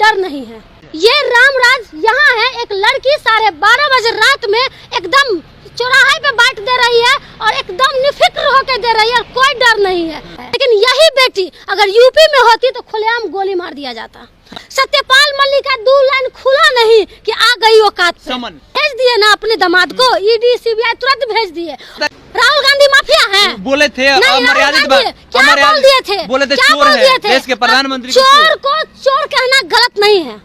डर नहीं है। ये रामराज यहाँ है, एक लड़की 12:30 बजे रात में एकदम चौराहे पे बांट दे रही है और एकदम निफिक्र होके दे रही है, कोई डर नहीं है। लेकिन यही बेटी अगर यूपी में होती तो खुलेआम गोली मार दिया जाता। सत्यपाल मलिक का 2 लाइन खुला नहीं कि आ गई औकात पे, भेज दिए ना अपने दामाद को, ईडी सीबीआई तुरंत भेज दिए। राहुल गांधी माफिया हैं, बोले थे अमर्यादित क्या बोल दिए थे, बोले थे चोर है, देश के प्रधानमंत्री। चोर को चोर कहना गलत नहीं है,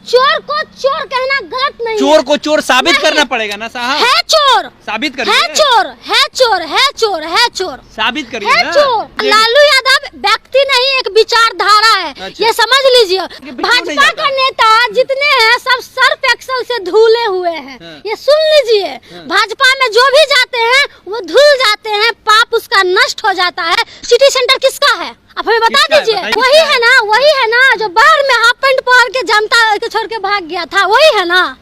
चोर को चोर कहना गलत नहीं है। चोर को चोर साबित करना पड़ेगा ना साहब। है चोर, साबित करिए। है चोर, है चोर, है चोर, है चोर, साबित करिए है ना। चोर। लालू यादव व्यक्ति नहीं, एक विचारधारा है। अच्छा। ये समझ लीजिए। भाजपा का नेता जितने हैं सब सर्फ एक्सल से धुले हुए हैं। हाँ। ये सुन लीजिए, भाजपा में जो भी जाते हैं वो धुल जाते हैं, पाप उसका नष्ट हो जाता है। सिटी सेंटर किसका है आप हमें बता दीजिए। वही है ना, वही है ना जो बाहर में हाफ पैंट पहन के जनता के छोड़ के भाग गया था, वही है ना।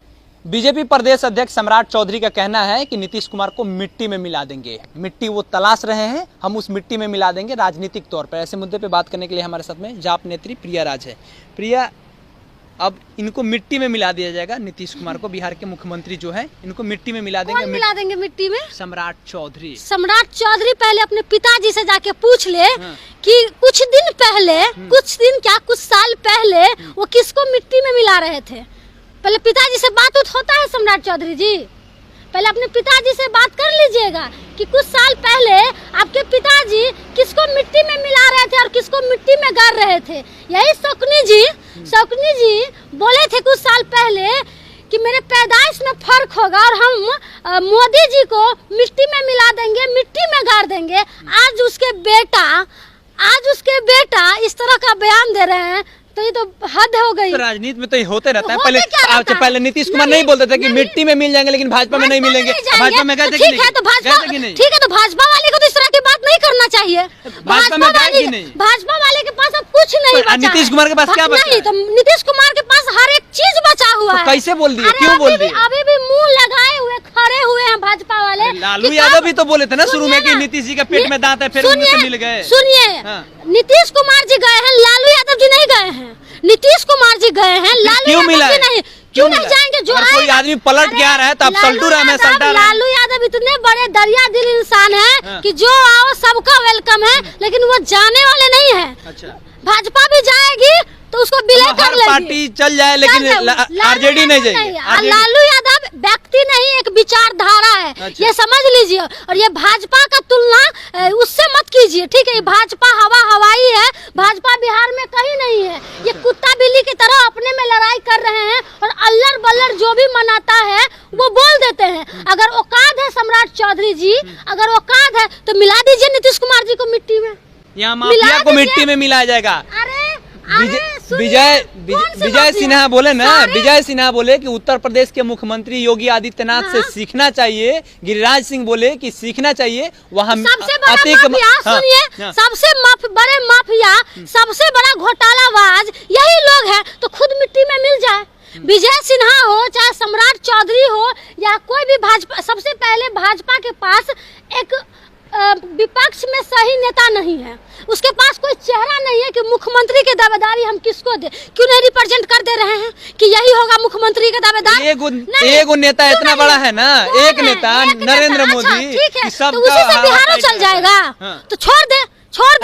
बीजेपी प्रदेश अध्यक्ष सम्राट चौधरी का कहना है कि नीतीश कुमार को मिट्टी में मिला देंगे। मिट्टी वो तलाश रहे हैं, हम उस मिट्टी में मिला देंगे राजनीतिक तौर पर। ऐसे मुद्दे पे बात करने के लिए हमारे साथ में जाप नेत्री प्रिया राज है। प्रिया, अब इनको मिट्टी में मिला दिया जाएगा, नीतीश कुमार को, बिहार के मुख्यमंत्री जो है इनको मिट्टी में मिला देंगे। मिला देंगे मिट्टी में? सम्राट चौधरी। सम्राट चौधरी पहले अपने पिताजी से जाके पूछ ले कि कुछ दिन पहले, कुछ दिन क्या कुछ साल पहले वो किसको मिट्टी में मिला रहे थे। पहले पिताजी से बात होता है सम्राट चौधरी जी, पहले अपने पिताजी से बात कर लीजिएगा कि कुछ साल पहले आपके पिताजी किसको मिट्टी में मिला रहे थे और किसको मिट्टी में गाड़ रहे थे। यही शौकनी जी बोले थे कुछ साल पहले कि मेरे पैदाइश में फर्क होगा और हम मोदी जी को मिट्टी में मिला देंगे, मिट्टी में गाड़ देंगे। आज उसके बेटा इस तरह का बयान दे रहे हैं, तो ये तो हद हो गई। तो राजनीति में तो ये होते रहता है। पहले नीतीश कुमार नहीं बोलते थे कि मिट्टी में मिल जाएंगे लेकिन भाजपा में नहीं मिलेंगे। भाजपा में गए थे कि नहीं? ठीक है, तो भाजपा वाले को तो इस तरह की बात नहीं करना चाहिए। भाजपा में गए कि नहीं? भाजपा वाले के पास अब कुछ नहीं बचा। नीतीश कुमार के पास क्या बचा है? तो नीतीश कुमार के पास हर एक चीज बचा हुआ है। कैसे बोल दिए, क्यों बोल दिए? अभी भी मुँह लगाए हुए खड़े हुए हैं भाजपा वाले। लालू यादव भी तो बोले थे ना शुरू में कि नीतीश जी के पेट में दांत है, फिर उनसे मिल गए। सुनिए, नीतीश कुमार जी गए हैं, लालू यादव जी नहीं गए हैं। नीतीश कुमार जी गए हैं, लालू यादव जी नहीं। क्यों नहीं जाएंगे? जो कोई आदमी पलट के आ रहा है तो आप सल्टू रहा है। लालू यादव इतने बड़े दरिया दिल इंसान है कि जो आओ सबका वेलकम है, लेकिन वो जाने वाले नहीं है। अच्छा, भाजपा भी जाएगी तो उसको विलय कर लेगी। पार्टी चल जाए लेकिन आरजेडी नहीं जाएगी। लालू यादव व्यक्ति नहीं, एक विचारधारा है। अच्छा। ये समझ लीजिए। और ये भाजपा का तुलना उससे मत कीजिए, ठीक है? भाजपा हवाई है, भाजपा बिहार में कहीं नहीं है। ये कुत्ता बिल्ली की तरह अपने में लड़ाई कर रहे हैं और अल्लर बल्लर जो भी मनाता है वो बोल देते हैं। अगर औकात है सम्राट चौधरी जी, अगर औकात है तो मिला दीजिए नीतीश कुमार जी को मिट्टी में। यहाँ माफिया को मिट्टी में मिलाया जाएगा। विजय सिन्हा बोले ना, विजय सिन्हा बोले कि उत्तर प्रदेश के मुख्यमंत्री योगी आदित्यनाथ से सीखना चाहिए। गिरिराज सिंह बोले कि सीखना चाहिए। वहाँ सबसे बड़ा माफिया, सुनिए, सबसे बड़े माफिया, सबसे बड़ा घोटालाबाज यही लोग हैं। तो खुद मिट्टी में मिल जाए। विजय सिन्हा हो चाहे सम्राट चौधरी हो या कोई भी भाजपा, सबसे पहले भाजपा के पास एक विपक्ष में सही नेता नहीं है। उसके पास कोई चेहरा नहीं है कि मुख्यमंत्री की दावेदारी हम किसको दे। क्यों नहीं रिप्रेजेंट कर दे रहे हैं कि यही होगा मुख्यमंत्री का दावेदार? एक नेता इतना बड़ा है ना, एक नेता नरेंद्र मोदी, ठीक है, तो उसी से बिहार चल जाएगा। तो छोड़ दे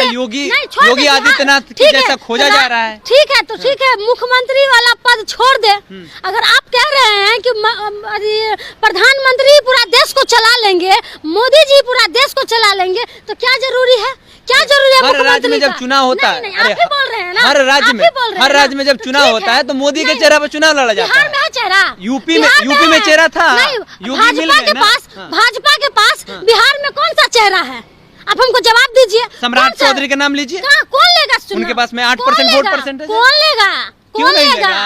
योगी आदित्यनाथ की जैसा खोजा जा रहा है। ठीक है, तो ठीक है, मुख्यमंत्री वाला पद छोड़ दे। अगर आप कह रहे हैं कि प्रधानमंत्री पूरा देश को चला लेंगे, मोदी जी पूरा देश को चला लेंगे, तो क्या जरूरी है? क्या जरूरी है? हर राज्य में जब चुनाव होता है, आप ही बोल रहे हैं ना, हर राज्य में जब चुनाव होता है तो मोदी के चेहरे पर चुनाव लड़ा जाता है। बिहार में है चेहरा, यूपी में चेहरा था। भाजपा के पास बिहार में कौन सा चेहरा है? आप हमको जवाब दीजिए। सम्राट चौधरी का नाम लीजिए। कौन लेगा? उनके पास में 8% वोट परसेंटेज। कौन लेगा?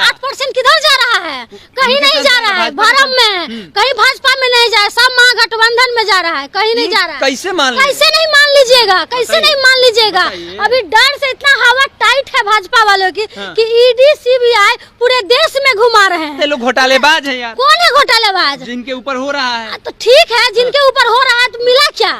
8% किधर जा रहा है? कहीं नहीं जा रहा है। भरम में कहीं भाजपा में नहीं जा रहा है, सब महागठबंधन में जा रहा है, कहीं नहीं जा रहा है। कैसे नहीं मान लीजिएगा? कैसे नहीं मान लीजिएगा? अभी डर से इतना हवा टाइट है भाजपा वालों की कि ईडी सीबीआई पूरे देश में घुमा रहे हैं। लोग घोटालेबाज है यार। कौन है घोटालेबाज? जिनके ऊपर हो रहा है। तो ठीक है, जिनके ऊपर हो रहा है तो मिला क्या?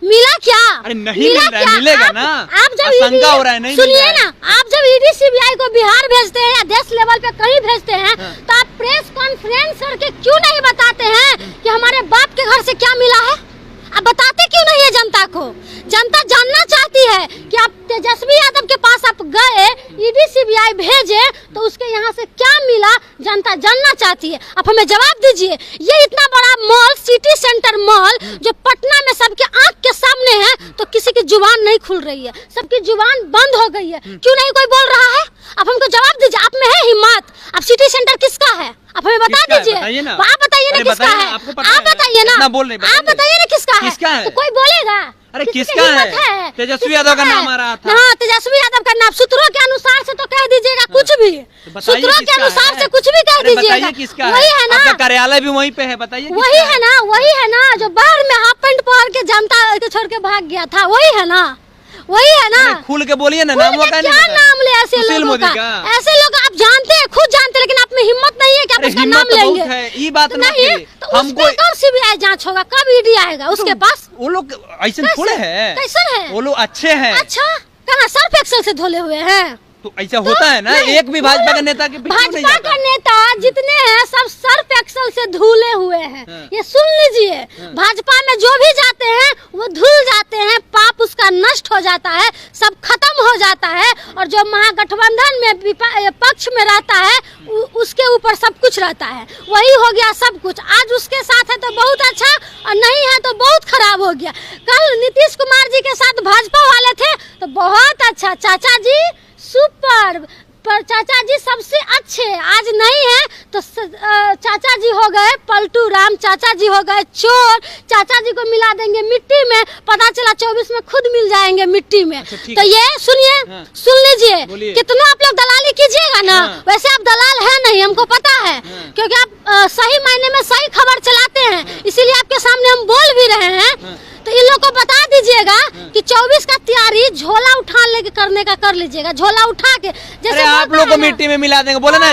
मिला क्या? अरे नहीं मिल रहा है, मिलेगा ना। आप जब आशंका हो रहा है नहीं सुनिए ना, आप जब ईडी सीबीआई को बिहार भेजते हैं या देश लेवल पे कहीं भेजते हैं तो आप प्रेस कॉन्फ्रेंस करके क्यों नहीं बताते हैं कि हमारे बाप के घर से क्या मिला है? आप बताते क्यों नहीं है जनता को? जनता जानना चाहती है कि आप तेजस्वी यादव के पास आप गए, ईडी सीबीआई भेजे तो उसके यहाँ से क्या मिला, जनता जानना चाहती है। आप हमें जवाब दीजिए। ये इतना बड़ा मॉल, सिटी सेंटर मॉल जो पटना में सबके आंख के सामने है, तो किसी की जुबान नहीं खुल रही है, सबकी जुबान बंद हो गई है। क्यों नहीं कोई बोल रहा है? आप हमको जवाब दीजिए। आप में है हिम्मत? आप सिटी सेंटर किसका है? आप हमें बता दीजिए। आप बताइए ना किसका है? आप बताइए ना, आप बताइए ना किसका है? तो कोई बोलेगा? अरे किसका है? तेजस्वी यादव का नाम आ रहा था। हाँ, तेजस्वी यादव का नाम। सूत्रों के अनुसार से तो कह दीजिएगा कुछ भी, सूत्रों के अनुसार से कुछ भी कह दीजिएगा। किसका वही है ना, कार्यालय भी वहीं पे है, बताइए। वही है ना, वही है ना जो बाहर में हाफ पैंट पहन के जनता को छोड़ के भाग गया था, वही है ना, वही है ना। खुल के बोलिए ना, नाम का क्या नाम ले ऐसे लोगों का? ऐसे लोग आप जानते हैं, खुद जानते हैं, लेकिन आप में हिम्मत नहीं है कि आप उसका नाम लेंगे। ये बात नहीं, तो हमको कब सीबीआई जांच होगा? कब ईडी आएगा उसके पास? वो लोग ऐसे थोड़े हैं, कैसे है? वो लोग अच्छे हैं। अच्छा, कहाँ सर्फ एक्सेल से धोले हुए हैं? तो ऐसा होता है ना, एक भी भाजपा के नेता के भाजपा का नेता जितने हैं सब सर्फ एक्सेल से धुले हुए हैं। ये सुन लीजिए, भाजपा में जो भी जाते हैं वो धुल जाते हैं, पाप उसका नष्ट हो जाता है, सब खत्म हो जाता है। और जो महागठबंधन में पक्ष में रहता है उसके ऊपर सब कुछ रहता है, वही हो गया सब कुछ। आज उसके साथ है तो बहुत अच्छा, और नहीं है तो बहुत खराब हो गया। कल नीतीश कुमार जी के साथ भाजपा वाले थे तो बहुत अच्छा, चाचा जी सुपर, पर चाचा जी सबसे अच्छे। आज नहीं है तो चाचा जी हो गए पलटू राम, चाचा जी हो गए चोर। चाचा जी को मिला देंगे मिट्टी में, पता चला 24 में खुद मिल जाएंगे मिट्टी में। तो ये सुनिए, सुन लीजिए, कितना आप लोग दलाली कीजिएगा ना, वैसे आप दलाल है नहीं, हमको पता है, क्योंकि आप सही मायने में सही खबर चलाते हैं, इसीलिए आपके सामने हम बोल भी रहे हैं। तो इन लोग को बता दीजिएगा कि 24 का तैयारी झोला उठा लेके करने का कर लीजिएगा, झोला उठा के। जैसे आप लोग को मिट्टी में मिला देंगे, बोले ना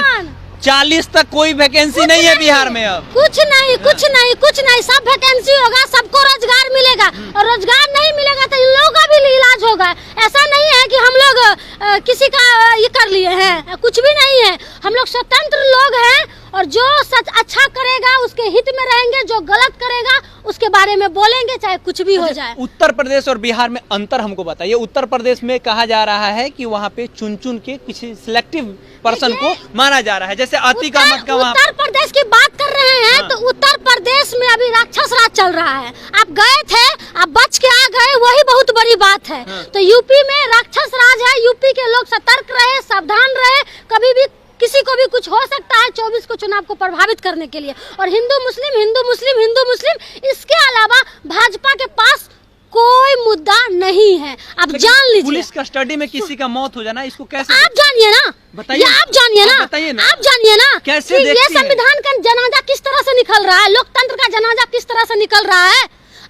40 तक कोई वैकेंसी नहीं है बिहार में अब। कुछ नहीं, कुछ नहीं, कुछ नहीं, सब वैकेंसी होगा, सबको रोजगार मिलेगा, और रोजगार नहीं मिलेगा तो इन लोगों का भी इलाज होगा। ऐसा नहीं है कि हम लोग किसी का ये कर लिए हैं, कुछ भी नहीं है। हम लोग स्वतंत्र लोग हैं, और जो सच अच्छा करेगा उसके हित में रहेंगे, जो गलत करेगा उसके बारे में बोलेंगे, चाहे कुछ भी हो जाए। उत्तर प्रदेश और बिहार में अंतर हमको बताइए। उत्तर प्रदेश में कहा जा रहा है कि वहाँ पे चुन चुन के किसी सिलेक्टिव पर्सन को माना जा रहा है, जैसे अतीक अहमद का। वहाँ उत्तर प्रदेश की बात कर रहे हैं तो उत्तर प्रदेश में अभी राक्षस राज चल रहा है। आप गए थे, आप बच के आ गए, वही बहुत बड़ी बात है। तो यूपी में राक्षस राज है, यूपी के लोग सतर्क रहे, सावधान रहे, कभी भी किसी को भी कुछ हो सकता है 24 को चुनाव को प्रभावित करने के लिए। और हिंदू मुस्लिम, हिंदू मुस्लिम, हिंदू मुस्लिम, इसके अलावा भाजपा के पास कोई मुद्दा नहीं है। आप जान लीजिए। पुलिस कस्टडी में किसी का मौत हो जाना, इसको कैसे आप जानिए ना, बताइए, आप जानिए ना, आप जानिए ना, कैसे ये संविधान का जनाजा किस तरह से निकल रहा है, लोकतंत्र का जनाजा किस तरह से निकल रहा है,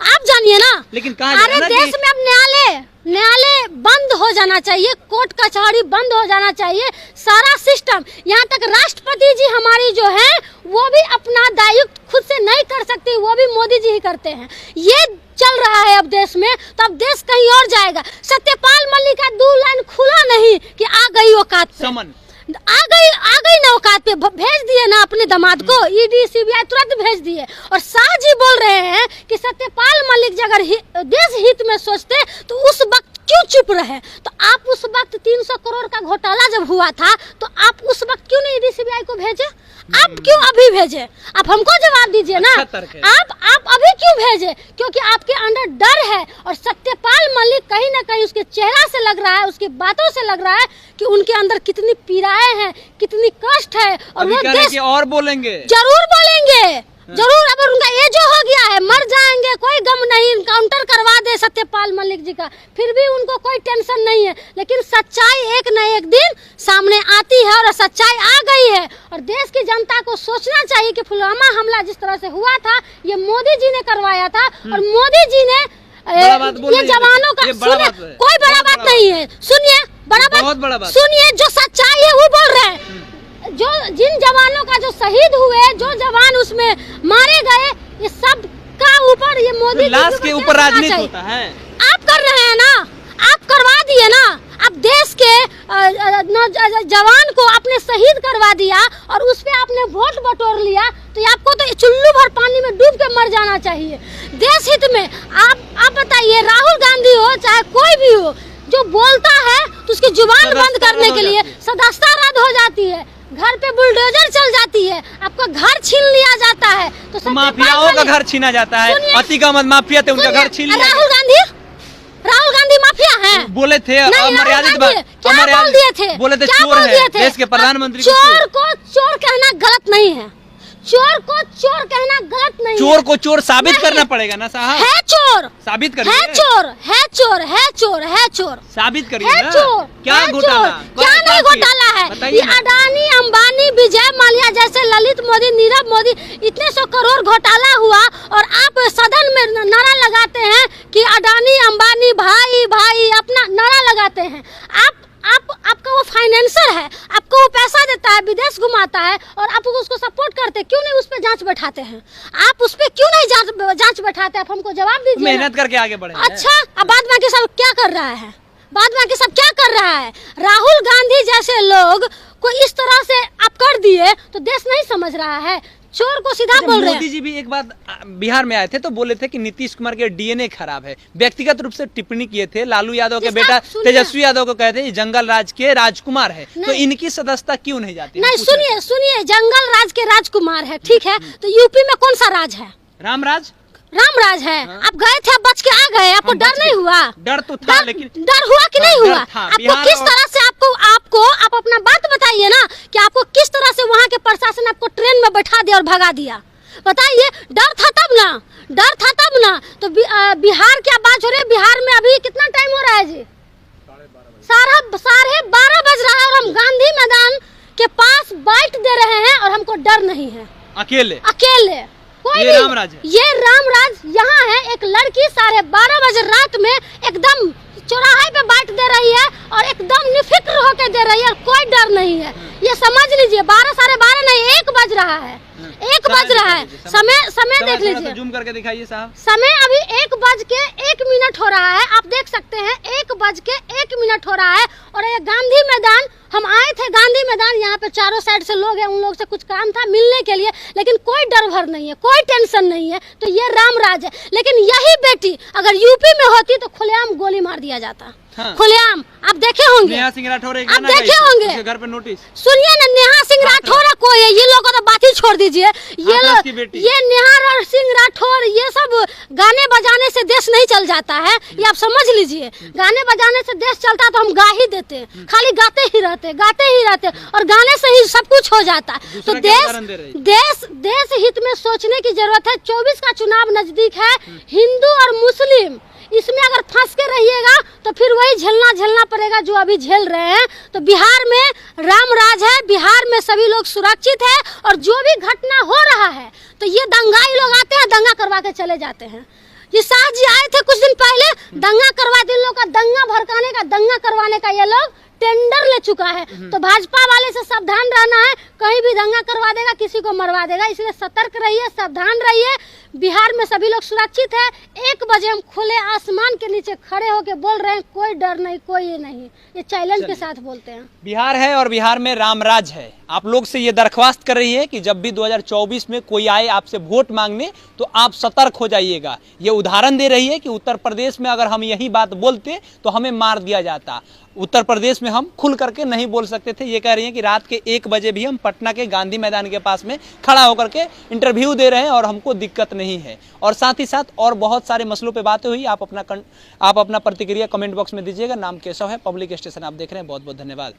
आप जानिए ना। लेकिन अरे देश में अब न्यायालय बंद हो जाना चाहिए, कोर्ट कचहरी बंद हो जाना चाहिए, सारा सिस्टम। यहाँ तक राष्ट्रपति जी हमारी जो है वो भी अपना दायित्व खुद से नहीं कर सकती, वो भी मोदी जी ही करते हैं। ये चल रहा है अब देश में, तो अब देश कहीं और जाएगा। सत्यपाल मलिक का 2 लाइन खुला नहीं कि आ गई औकात पे, आ गई ना औकात पे, भेज दिए ना अपने दामाद को, ईडी सीबीआई तुरंत भेज दिए। और शाह जी बोल रहे हैं कि सत्यपाल मलिक जी अगर देश हित में सोचते तो उस वक्त क्यों चुप रहे? तो आप उस वक्त 300 करोड़ का घोटाला जब हुआ था तो आप उस वक्त क्यों नहीं ईडी सीबीआई को भेजे? आप क्यों अभी भेजे? आप हमको जवाब दीजिए ना। आप अभी क्यों भेजे? क्योंकि आपके अंदर डर है। और सत्यपाल मलिक कहीं ना कहीं उसके चेहरा से लग रहा है, उसकी बातों से लग रहा है कि उनके अंदर कितनी पीड़ाएं हैं, कितनी कष्ट है। और वो देश और बोलेंगे, जरूर बोलेंगे, जरूर। अब उनका एज हो गया है, मर जाएंगे, कोई गम नहीं, इनकाउंटर करवा दे सत्यपाल मलिक जी का, फिर भी उनको कोई टेंशन नहीं है। लेकिन सच्चाई एक न एक दिन सामने आती है, और सच्चाई आ गई है। और देश की जनता को सोचना चाहिए कि पुलवामा हमला जिस तरह से हुआ था, ये मोदी जी ने करवाया था, और मोदी जी ने ये जवानों का, सुनिए, कोई बड़ा बात नहीं है, सुनिए, बड़ा बात सुनिए, जो सच्चाई है वो बोल रहे हैं। जिन जवानों का जो शहीद हुए, जो जवान उसमें मारे गए, ये सब इसका ऊपर ये मोदी लाश के ऊपर राजनीति होता है। आप कर रहे हैं ना, आप करवा दिए ना, आप देश के जवान को आपने शहीद करवा दिया और उस पे आपने वोट बटोर लिया, तो आपको तो चुल्लू भर पानी में डूब के मर जाना चाहिए। देश हित में आप बताइए, राहुल गांधी हो चाहे कोई भी हो, जो बोलता है तो उसकी जुबान बंद करने के लिए सदस्यता रद्द हो जाती है, घर पे बुलडोजर चल जाती है, आपका घर छीन लिया जाता है। तो माफियाओं का घर छीना जाता है। अतिक अहमद माफिया थे, उनका घर छीन लिया। राहुल गांधी माफिया हैं? बोले थे अमर्यादित बोले थे, चोर है, देश के प्रधानमंत्री। चोर को चोर कहना गलत नहीं है, चोर को चोर कहना गलत नहीं है। चोर को चोर साबित करना पड़ेगा ना साहब। है चोर, साबित करिए। है चोर, है चोर, है चोर, है चोर, साबित करिए है चोर। क्या घोटाला, क्या नहीं घोटाला है? ये अडानी, अंबानी, विजय माल्या जैसे ललित मोदी, नीरव मोदी, इतने 100 करोड़ घोटाला हुआ और आप सदन में नारा लगाते हैं कि अडानी अंबानी भाई भाई, अपना नारा लगाते हैं। आपका वो फाइनेंसर है, आपको वो पैसा देता है, विदेश घुमाता है और आप उसको सपोर्ट करते हैं। क्यों नहीं उस पर जांच बैठाते हैं? आप उस पर क्यों नहीं जांच बैठाते? आप हमको जवाब दीजिए। मेहनत करके आगे बढ़े। अच्छा, अब बाद बाकी सब क्या कर रहा है? बाद बाकी सब क्या कर रहा है? राहुल गांधी जैसे लोग को इस तरह से आप कर दिए तो देश नहीं समझ रहा है। चोर को सीधा बोल रहे हैं। मोदी जी भी एक बात बिहार में आए थे तो बोले थे कि नीतीश कुमार के डीएनए खराब है। व्यक्तिगत रूप से टिप्पणी किए थे। लालू यादव के बेटा तेजस्वी यादव को कहते हैं जंगल राज के राजकुमार है, तो इनकी सदस्यता क्यों नहीं जाती? नहीं, सुनिए, जंगल राज के राजकुमार है, ठीक है, तो यूपी में कौन सा राज है? रामराज है। हाँ। आप गए थे, आप बच के आ गए, आपको डर नहीं हुआ? डर तो था, लेकिन डर हुआ कि नहीं हुआ? आपको किस तरह से आप अपना बात बताइए ना कि आपको किस तरह से वहाँ के प्रशासन आपको ट्रेन में बैठा दिया और भगा दिया? बताइए, डर था तब ना, डर था तब ना। तो बिहार क्या बात हो रही है? बिहार में अभी कितना टाइम हो रहा है जी? 12:30 बज रहा है और हम गांधी मैदान के पास बाइट दे रहे हैं और हमको डर नहीं है। अकेले कोई ये रामराज है। ये रामराज यहाँ है। एक लड़की 12:30 बजे रात में एकदम चौराहे पे बाइट दे रही है और एकदम निफिक्र होकर दे रही है, कोई डर नहीं है। ये समझ लीजिए, 12:30 नहीं, 1 बज रहा है, 1 बज रहा है। समय देख लीजिए, जूम करके दिखाइए साहब। समय अभी 1:01 हो रहा है। आप देख सकते हैं 1:01 हो रहा है और ये गांधी मैदान, हम आए थे गांधी मैदान, यहाँ पे चारों साइड से लोग हैं, उन लोग से कुछ काम था मिलने के लिए, लेकिन कोई डर भर नहीं है, कोई टेंशन नहीं है। तो ये रामराज है। लेकिन यही बेटी अगर यूपी में होती तो खुलेआम गोली मार दिया जाता। हाँ। खुलेआम आप देखे होंगे, नेहा सिंह राठौर आप देखे होंगे घर पे नोटिस। सुनिए ना, नेहा सिंह राठौर कोई है? ये लोग तो बात ही छोड़ दीजिए। ये नेहा सिंह राठौर, ये सब गाने बजाने से देश नहीं चल जाता है, ये आप समझ लीजिए। गाने बजाने से देश चलता तो हम गा ही देते, खाली गाते ही रहते और गाने से ही सब कुछ हो जाता। तो देश हित में सोचने की जरूरत है। 24 का चुनाव नजदीक है। हिंदू और मुस्लिम इसमें अगर फंस के रहिएगा तो फिर वही झेलना पड़ेगा जो अभी झेल रहे हैं। तो बिहार में रामराज है, बिहार में सभी लोग सुरक्षित है और जो भी घटना हो रहा है तो ये दंगाई लोग आते हैं, दंगा करवा के चले जाते हैं। ये शाह जी आए थे कुछ दिन पहले, दंगा करवाते, इन लोग का दंगा भड़काने का, दंगा करवाने का ये लोग टेंडर ले चुका है। तो भाजपा वाले से सावधान रहना है, कहीं भी दंगा करवा देगा, किसी को मरवा देगा, इसलिए सतर्क रहिए, सावधान रहिए। बिहार में सभी लोग सुरक्षित है। 1 बजे हम खुले आसमान के नीचे खड़े होके बोल रहे हैं, कोई डर नहीं, कोई ये नहीं, ये चैलेंज के साथ बोलते हैं। बिहार है और बिहार में रामराज है। आप लोग से ये दरख्वास्त कर रही है कि जब भी 2024 में कोई आए आपसे वोट मांगने तो आप सतर्क हो जाइएगा। ये उदाहरण दे रही है कि उत्तर प्रदेश में अगर हम यही बात बोलते तो हमें मार दिया जाता। उत्तर प्रदेश में हम खुल करके नहीं बोल सकते थे। ये कह रही हैं कि रात के 1 बजे भी हम पटना के गांधी मैदान के पास में खड़ा होकर के इंटरव्यू दे रहे हैं और हमको दिक्कत नहीं है। और साथ ही साथ और बहुत सारे मसलों पे बातें हुई। आप अपना प्रतिक्रिया कमेंट बॉक्स में दीजिएगा। नाम केशव है, पब्लिक स्टेशन आप देख रहे हैं। बहुत बहुत धन्यवाद।